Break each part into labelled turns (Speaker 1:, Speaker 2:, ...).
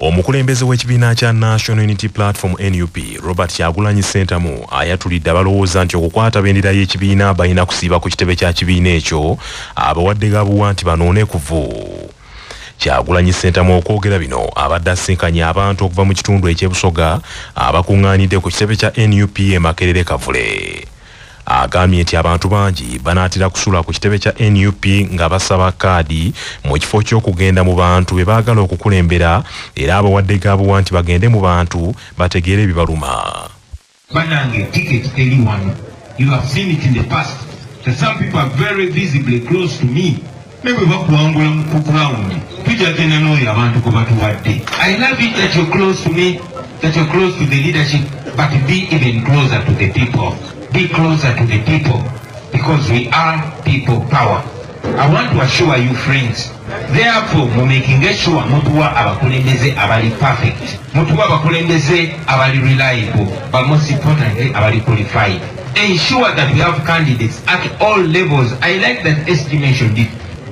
Speaker 1: Omukulembeze w'ekibiina kya National Unity Platform NUP Robert Kyagulanyi Ssentamu ayatulidde abalowooza nti okukwata bendera y'ekibiina balina kusiiba ku kitebe kya kibiina ekyo abawadde gabuwa nti banoone kuvu. Kyagulanyi Ssentamu okwogera bino abadde asinkanye abantu okuva mu kitundu eky'ebusoga abakuŋŋaanidde ku kitebe kya NUP e Makerere Kavule. Agambye nti abantu bangi banaatera kusula ku kitebe kya NUP nga basaba kaadi mu kifo ky'okugenda mu bantu be baagala okukulembera era abawadde gabuwa nti bagende mu bantu bategeere ebibaluma.
Speaker 2: Banange ticket eri wano. You have seen it in the past. That some people are very visibly close to me. Maybe bakuwangula mu ground. Tujagenda n'oyo abantu kwe batuwadde. I love it that you're close to me, that you're close to the leadership, but be even closer to the people. Be closer to the people, because we are people power. I want to assure you, friends, therefore, making sure mutuwa abakulembeze abali perfect, mutuwa abakulembeze abali reliable, but most importantly, abali qualified. Ensure that we have candidates at all levels. I like that estimation did.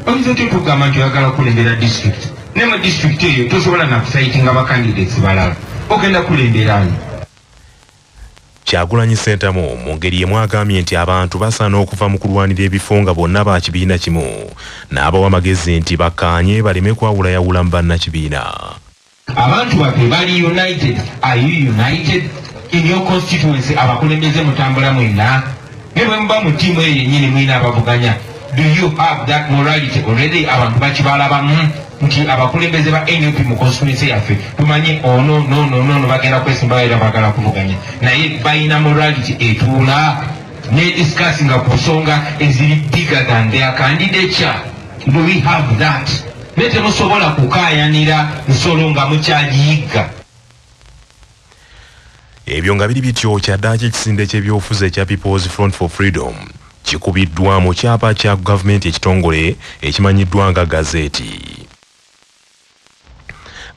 Speaker 2: Obizote kugamba nti oyagala kulembera district. Nema district eyo tosobola na kusitinga aba candidates balala. Ogenda kulemberani.
Speaker 1: Kyagulanyi Ssentamu mu ngeri yemu agambye nti abantu basaana okuva mu kulwanira ebifo nga bonna ba kibiina kimu n'abawa amagezi nti bakkaanye baleme kwawulayawula mu bannakibiina.
Speaker 2: Abantu baffe bali united. Are you united in your constituency? Abakulembeze mutambula mwenna ne bwe muba mu ttiimu eyo yennyini mwina abavuganya. Do you have that morality already? Abantu bakibalabamu nti abakulembeze ba NUP mu constituency yaffe tumanye no bagenda kwesimbayo era bagala kuvuganya naye balina morality etuula ne discussinga ku nsonga eziri bigger than their candidature. Do we have that? Ne temusobola kukaayanira nsolo nga mukyagiyigga.
Speaker 1: Ebyo nga biri bityo kyaddaaki ekisinde ky'ebyobufuzi ekya People's Front for Freedom kikubiddwa mu kyapa kya gavumenti ekitongole ekimanyiddwa nga gazeeti.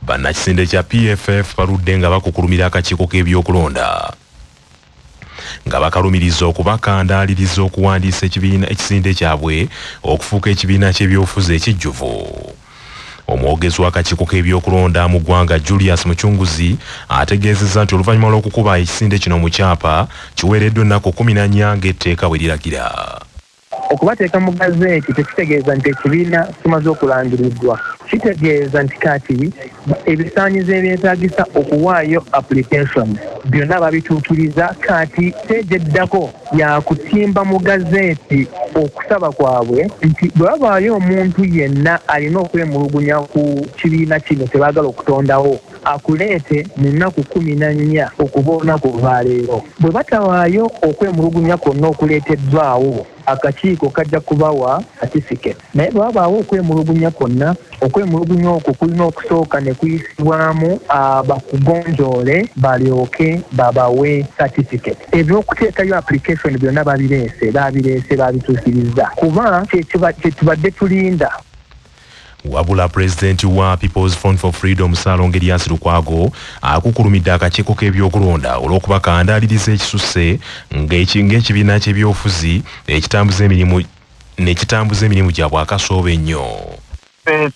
Speaker 1: Bannakisinde kya PFF baludde nga bakukulumira akakiiko k'ebyokulonda nga bakalumiriza okubakandaaliriza okuwandiisa ekisinde kyabwe okufuuka ekibiina ky'ebyobufuzi ekijjuvu. Omwogezi w'akakiiko k'ebyokulonda mu ggwanga Julius Muchunguzi ategeezezza nti oluvannyuma lw'okukuba ekisinde kino mu kyapa kiweereddwa ennaku 14 ng'etteeka bwe liragira.
Speaker 3: Okubateeka mu gazeeti tekitegeeza nti ekibiina kimaze okulangiriddwa. Kitegeeza nti kati ebisaanyizo ebyetaagisa okuwaayo application byonna babituukiriza kati tejeddako yakutimba mu gazeeti okusaba kwabwe nti bwe wabaayo omuntu yenna alina okwemulugunya ku kibiina kino tebaagala okutondawo akuleete mu nnaku 14 okuva olunaku olwaleero. Bwe batawaayo okwemulugunya kwonna okuleeteddwawo akakiiko kajja kubawa certificate. Naye bwe wabaawo okwemulugunya kwonna, okwemulugunya okwo kulina okusooka ne kuyisibwamu bakugonjoole balyoke babawe certificate. Eby'okuteekayo application byonna babireese babituukiriza kuba kyetubadde tulinda.
Speaker 1: Wabula Pulezidenti wa People's Front for Freedom Ssaalongo Erias Lukwago akukulumidde akakiiko k'ebyokulonda olw'okubakandaaliriza ekisusse ng'ekibiina ky'ebyobufuzi ekitambuza emirimu gyabwe akasooba ennyo.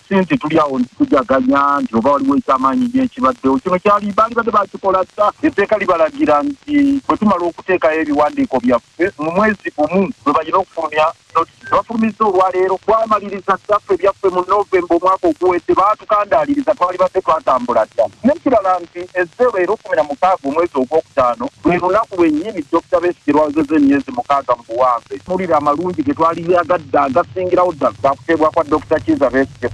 Speaker 4: Sinti tuli awo ntitujaganya nti oba waliwo ekyamaanyi ekibaddewo kino kyali baali badde bakikola dda. Etteeka libalagira nti bwe tumala okuteekayo ebiwandiiko byaffe mu mwezi gumu bwe balina okufulumya notisi. Bafulumiza olwaleero twamaliriza ddaffe byaffe mu Novemba omwaka oguwedde baatukandaaliriza twali badde twatambula dda. N'ekirala nti ezzeero 16 omwezi ogwokutaano lwe lunaku lwennyini Dr. Besigye lwageze emyezi 6 mu buwanve. Mulira amalungi ge twali yagadde agasingirawo ddala gakuteebwa kwa Dr. Kizza Besigye.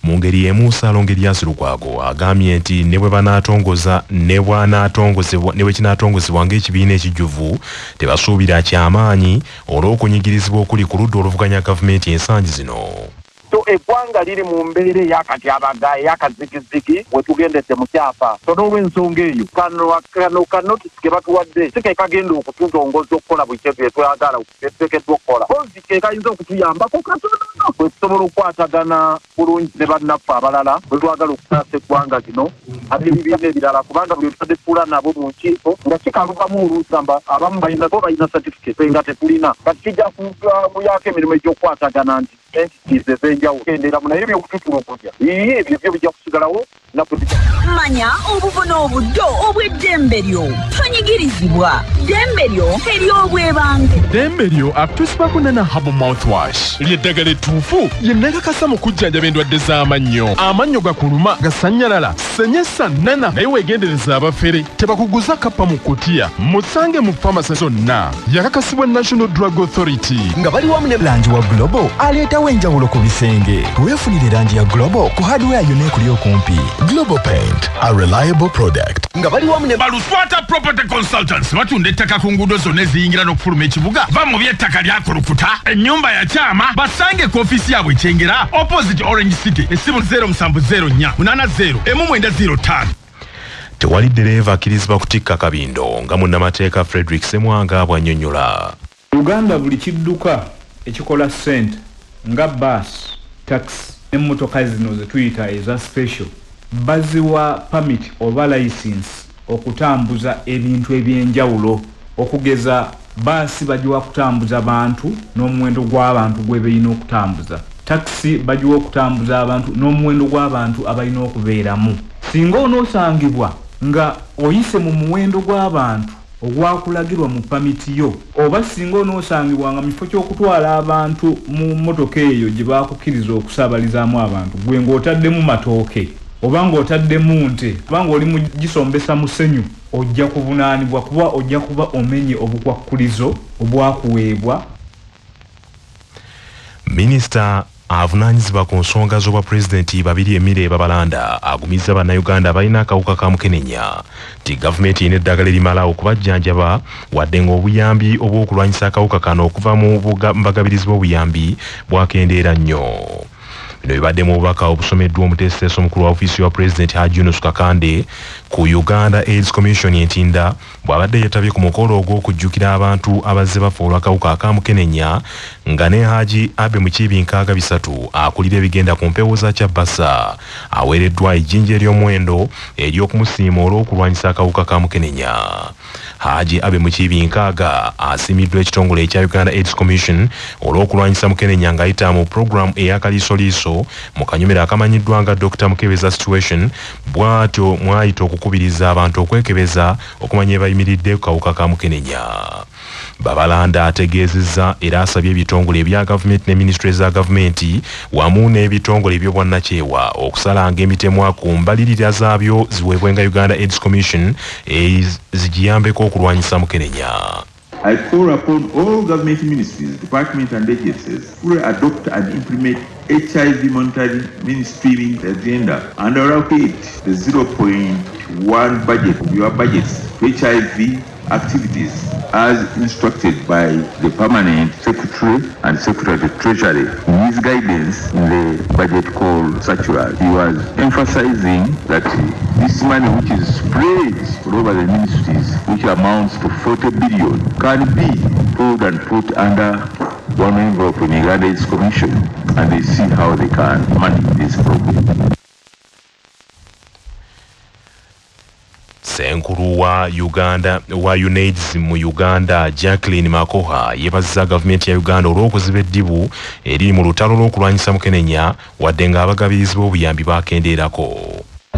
Speaker 1: Mu ngeri y'emu Ssaalongo Erias Lukwago agambye nti ne bwe kinaatongozebwa ng'ekibiina ekijjuvu tebasuubira kyamaanyi olw'okunyigirizibwa okuli ku ludda oluvuganya gavumenti ensangi zino.
Speaker 4: So eggwanga liri mu mbeera ey'akatyabaga ey'akazigizigi we tugendedde mu kyapa. So n'olw'ensonga eyo kano kanotisi ke batuwadde si ke kagenda okututongoza okukola buli kye twagala tegekeddwa okukola. Kozi ke kayinza okutuyambako katonono bwe tusobola okukwatagana bulungi ne bannaffe abalala bwe twagala okutaasa eggwanga lino ate ebibiina ebirala kubanga buli tutadde tuula nabo mu nkiiko nga kikalubamu oluusamba abamu balina certificate nga tetulina kati kijja kuyako emirimu egy'okukwatagana nti entities ez'enjawulo endera mu naye byokututulugunya ebyo byo bijja kusigalawo
Speaker 5: manya obubona obuddo obw'eddembe lyo tonyigirizibwa ddembe lyo ery'obwebange
Speaker 6: ddembe lyo akutusibako nana habo mouthwash lyeddagala ettuufu yennakakasa mu kujjanjaba endwadde z'amannyo amannyo gakuluma gasannyalala senyesa nana naye weegendereza abafere tebakuguza kappa mu kutiya musange mu famasi zonna yakakasibwa National Drug Authority
Speaker 7: nga bali wamu ne langi wa Global aleetawo enjawulo ku bisenge weefunire langi ya Global ku hardware yonna ekuli okumpi. Global Paint, a reliable product.
Speaker 6: nga bali wamu ne
Speaker 8: Baluswata Property Consultants batunda ettaka ku nguudo zonna eziyingira n'okufuluma ekibuga va mu by'ettaka lyakulukuta ennyumba ya kyama basange ku ofiisi yaabwe ekyengera opposite Orange City essimu 0704 80 1905.
Speaker 1: Tewali ddereeva akkirizibwa kutikka kabindo nga munnamateeka Frederick Semwanga bw'annyonnyola.
Speaker 9: Uganda buli kidduka ekikola ssente nga bus, taxi n'emmotoka zino ze tuyita eza special baziwa permit oba license okutambuza ebintu ebyenjawulo okugeza basi bajiwa kutambuza abantu n'omuwendo gw'abantu gwe bayina okutambuza taxi bajiwa okutambuza abantu n'omuwendo gw'abantu abalina okubeeramu singa onoosangibwa nga oyise mu muwendo gw'abantu ogwakulagirwa mu pamiti yo oba singa onoosangibwa nga mifo ky'okutwala abantu mu motoka eyo gye baakukkiriza okusaabalizaamu abantu gwe ng'otaddemu matooke oba ng'otaddemu nte oba ng'oli mu gisombesa musenyu ojja kuvunaanibwa kuba ojja kuba omenye obukwakkulizo obwakuweebwa.
Speaker 1: Minisita avunaanyizibwa ku nsonga z'obwa pulezidenti babiri Emile Babalanda agumizza bannayuganda abalina akawuka ka mukenenya nti gavumenti erina eddagala erimala okubajjanjaba wadde ng'obuyambi obw'okulwanyisa akawuka kano okuva mu bagabirizi b'obuyambi bwakendeera nnyo. Bino bibadde mu bubaka obusomeddwa omuteeseteeso omukulu wa ofiisi wa pulezidenti Hajji Yunus Kakande ku Uganda AIDS Commission entinda bw'abadde yeetabye ku mukolo ogw'okujjukira abantu abazze bafa olw'akawuka ka mukenenya nga ne Hajji Abe Mukiibi nkaaga bisatu akulira ebigenda ku mpewo za Kyabasa aweereddwa ejjinja ery'omuwendo ery'okumusiima olw'okulwanyisa akawuka ka mukenenya. Hajji Abe Mukiibi nkaaga asiimiddwa ekitongole ekya Uganda AIDS Commission olw'okulwanyisa mukenenya ng'ayita mu puroguramu ey'akaliisoliiso mu kanyumira akamanyiddwa nga Dr. Mukebeza Situation bw'atyo mwayita okukubiriza abantu okwekebeza okumanya ebayimiridde ku kawuka ka mukenenya. Babalanda ategeezezza era asabye ebitongole ebya gavumenti ne minisitule za gavumenti wamu n'ebitongole eby'obwannakyewa okusalanga emitemwa ku mbalirira zaabyo ziweebwenga Uganda AIDS Commission zigiyambeko okulwanyisa mukenenya.
Speaker 10: I call upon all government ministries, departments and agencies to adopt and implement HIV monitoring mainstreaming agenda and allocate the 0.1 budget of your budgets to HIV activities as instructed by the Permanent Secretary and Secretary of the Treasury. In his guidance in the budget called Circular, he was emphasizing that this money which is spread all over the ministries, which amounts to 40 billion, can be pulled and put under one envelope in the Uganda AIDS Commission, and they see how they can manage this problem.
Speaker 1: Senkulu wa UNAIDS mu Uganda Jacqueline Makoha yeebazizza gavumenti ya Uganda olw'okuziba eddibu eriri mu lutalo lw'okulwanyisa mukenenya wadde ng'abagabirizi b'obuyambi bakendeerako.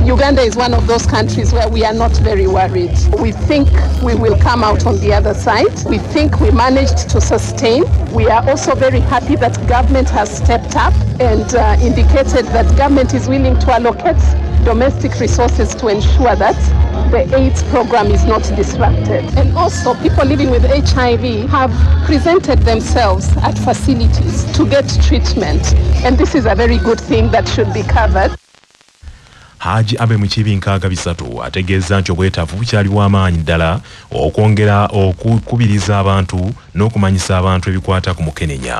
Speaker 11: Uganda is one of those countries where we are not very worried. We think we will come out on the other side. We think we managed to sustain. We are also very happy that government has stepped up and indicated that government is willing to allocate domestic resources to ensure that the AIDS program is not disrupted. And also people living with HIV have presented themselves at facilities to get treatment. And this is a very good thing that should be covered.
Speaker 1: Hajji Abe Mukiibi nkaaga bisatu ategeeza nti obwetaavu bukyali bw'amaanyi ddala okwongera okukubiriza abantu n'okumanyisa abantu ebikwata ku mukenenya.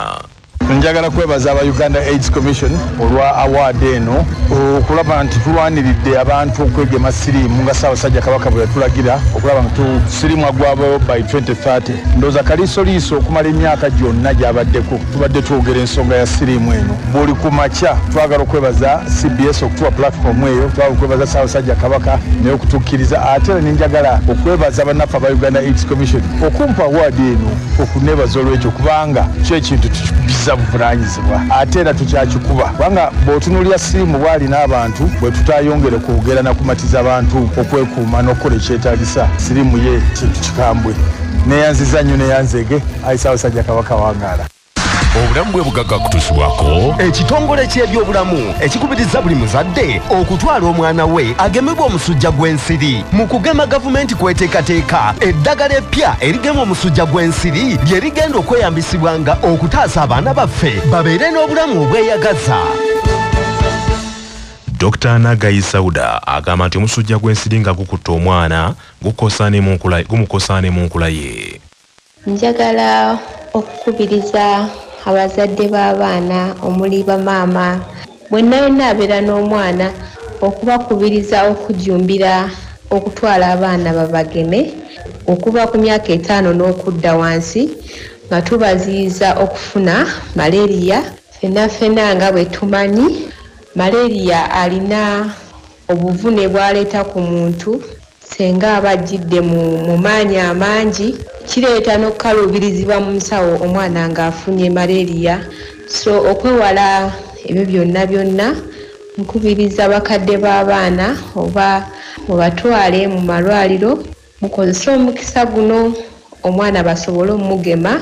Speaker 12: Njagala kwebaza aba Uganda AIDS Commission olwa award eno okulaba nti tulwaniridde abantu okwegema siriimu nga Ssaabasajja Kabaka bwe yatulagira okulaba nti siriimu agwabo by 2030. Ndowooza kaliisoliiso okumala emyaka gyonna gy'abaddeko tubadde twogera ensonga ya siriimu eno. Buli ku makya twagala okwebaza CBS okutuwa platform eyo, twagala okwebaza Ssaabasajja Kabaka naye okutukkiriza ate era nenjagala okwebaza bannaffe aba Uganda AIDS Commission okumpa award eno okuneebaza olw'ekyo kubanga kyo ekintu tukikubisa za buvunanyizibwa ate era tukyakikuba kubanga bw'otunuulira siriimu bwali n'abantu bwe tutayongere kwogera na kumatiza abantu okwekuuma n'okukola ekyetaagisa siriimu ye kintu kikambwe neyanziza nnyo neyanzege ayisa abasajja kabaka wangaala
Speaker 13: obulamu bwe bugagga kutuusibwako ekitongole ky'ebyobulamu ekikubiriza buli muzadde okutwala omwana we agemebwa omusujja gw'ensiri mu kugema gavumenti kweteekateeka eddagala eppya erigema omusujja gw'ensiri lye rigenda okweyambisibwanga okutaasa abaana baffe babeere n'obulamu obweyagaza.
Speaker 1: Dr. Nagai Sauda agamba nti omusujja gw'ensiri nga gukutta omwana gumukosaane mu nkula ye.
Speaker 14: Njagala okukubiriza abazadde b'abaana omuli bamaama bwenna yonna abeera n'omwana okubakubiriza okujumbira okutwala abaana babageme okuva ku myaka 5 n'okudda wansi nga tubaziyiza okufuna malaria. Ffenna nga bwe tumanyi malaria alina obuvune bwaleeta ku muntu senga abajjidde mu maanyi amangi kireeta n'okukaluubirizibwa mu nsawo omwana ng'afunye malaria. So okwewala ebyo byonna nkubiriza bakadde b'abaana oba mubatwale mu malwaliro mukozese omukisa guno omwana basobole omugema.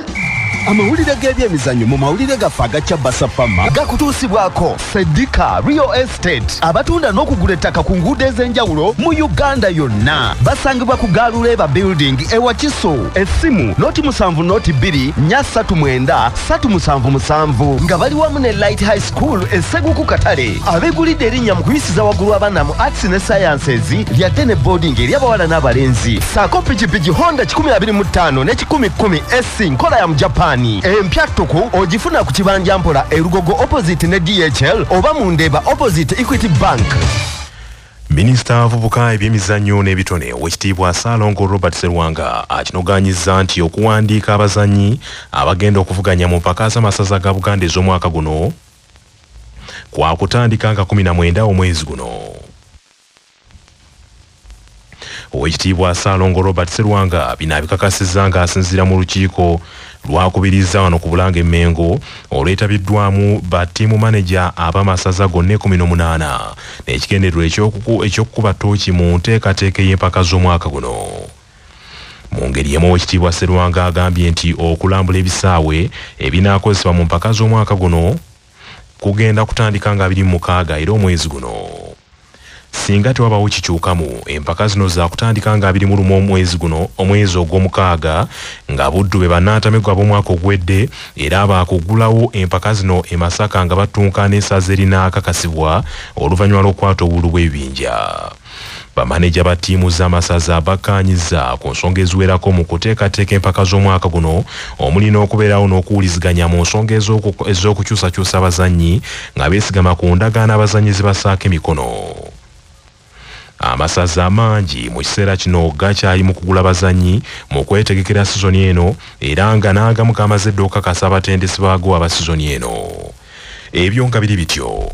Speaker 13: amawulire g'ebyemizannyo mu mawulire gaffe agakya basafama gakutuusibwako Sedika Real Estate abatunda n'okugula ettaka ku nguudo ez'enjawulo mu Uganda yonna. Basangibwa ku Gaaluleba Building ewa Kiso. Essimu noti 7 noti 2 339 377 nga bali wamu ne Light High School Esseguku Katale. Abeegulidde erinnya mu kuyisiza waggulu abaana mu Arts ne Sciences lyadde ne boarding ery'abawala n'abalenzi. Saako pikipiki Honda 125 ne 1010 SC nkola ya mu Japan. Empya tuku ogifuna ku kibanja mpola erugogo opposite ne DHL oba mu Ndeeba opposite Equity Bank.
Speaker 1: Minisita avubuka ebyemizannyo n'ebitone Oweekitiibwa Ssaalongo Robert Sserwanga akinogaanyizza nti okuwandiika abazannyi abagenda okuvuganya mu mpaka z'amasaza ga Buganda ez'omwaka guno kwa kutandika nga 19 omwezi guno. Oweekitiibwa Ssaalongo Robert Sserwanga bino abikakasizza ng'asinziira mu lukiiko lwakubiriza wano ku Bulange Mengo olwetabiddwamu ba ttiimu maneja ab'amasaza gonna 18 n'ekigendererwa eky'okukuba ttooki mu nteekateeka y'empaka z'omwaka guno. Mu ngeri y'emu Oweekitiibwa Sserwanga agambye nti okulambula ebisaawe ebinaakozesebwa mu mpaka z'omwaka guno kugenda kutandika nga 26 era omwezi guno. Singa tewabawo kikyukamu empaka zino za kutandika nga 21 omwezi guno omwezi ogw'omukaaga nga Buddu be bannantamegwa b'omwaka ogwedde era baakugulawo empaka zino e Masaka nga batunka n'essaza erinaakakasibwa oluvannyuma lw'okukwata obululu bw'ebibinja. Bamaneja ba ttiimu z'amasaza bakkaanyizza ku nsonga eziwerako mu kuteekateeka empaka z'omwaka guno omuli n'okubeerawo n'okuwuliziganya mu nsonga ez'okukyusakyusa abazannyi nga beesigama ku ndagaano abazannyi zibasaako emikono. Amasaza mangi mu kiseera kino gakyali mu kugula bazannyi mu kwetegekera sizoni eno era nga n'agamu kamaze dda okukakasa abatendesi baago aba sizoni eno. Ebyo nga biri bityo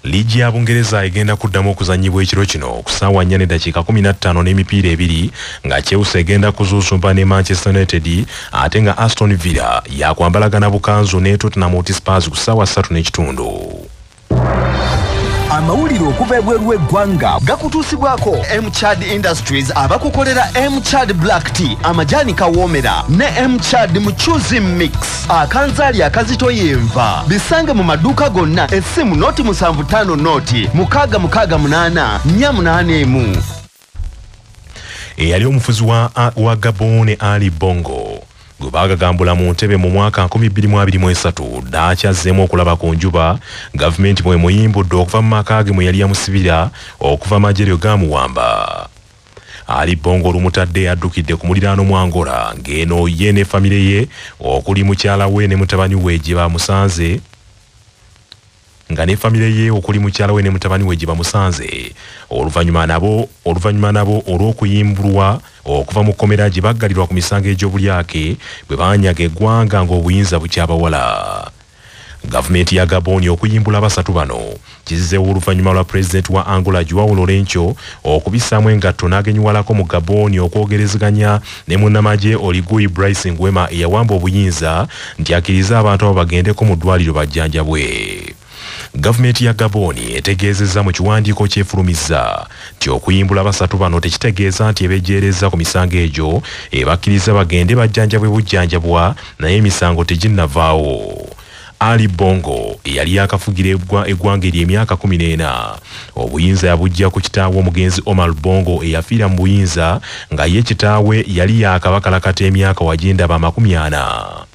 Speaker 1: Liigi ya Bungereza egenda kuddamu okuzannyibwa ekiro kino ku ssaawa 4:15 n'emipiira 2 nga Chelsea egenda kuzuusumba ne Manchester United ate nga Aston Villa yakwambalagana bukanzu ne Tottenham Hotspur ku ssaawa 3:30.
Speaker 13: Amawulire okuva ebweru w'eggwanga gakutuusibwako M-Chad Industries abakukolera M-Chad Black Tea amajani kawoomera ne M-Chad Muchuzi Mix akanzaali akazitoyenva bisange mu maduuka gonna. Essimu noti 75 noti 668 481.
Speaker 1: Eyali omufuzi wa Gabon Ali Bongo gwe baagagambula mu ntebe mu mwaka 2023 daakyazzemu okulaba ku njuba gavumenti mwe muyimbudde okuva mu maka ge mwe yali yamusibira okuva majeryo gamuwamba. Ali Bongo lumutadde addukidde ku muliraano mu Angola ng'eno ye ne famire ye okuli mukyala we ne mutabani we gye bamusanze nga ne famire ye okuli mukyala we ne mutabani we gye bamusanze oluvannyuma nabo olw'okuyimbulwa okuva mu kkomera gye baggalirwa ku misango egy'obulyake bwe baanyaga eggwanga ng'obuyinza bukyabawala. Gavumenti ya Gabon okuyimbula abasatu bano kizizeewo oluvannyuma lwa pulezidenti wa Angola Joao Lourenço okubissaamu engatto n'agenyuwalako mu Gabon okwogerezeganya ne munnamagye Oligui Brice Nguema eyawamba obuyinza nti akkiriza abantu abo bagendeko mu ddwaliro bajjanjabwe. Gavumenti ya Gaboni etegeezezza mu kiwandiiko kyefulumizza nti okuyimbula basatu bano tekitegeeza nti ebejjeereza ku misango egyo ebakkiriza bagende bajjanjabwe bujjanjabwa naye emisango teginnavaawo. Ali Bongo yali yakafugira eggwanga ery'emyaka 14. Obuyinza yabujja ku kitaawe omugenzi Omar Bongo eyafiira mu buyinza nga ye kitaawe yali yakabakalakata emyaka wagenda ba 40.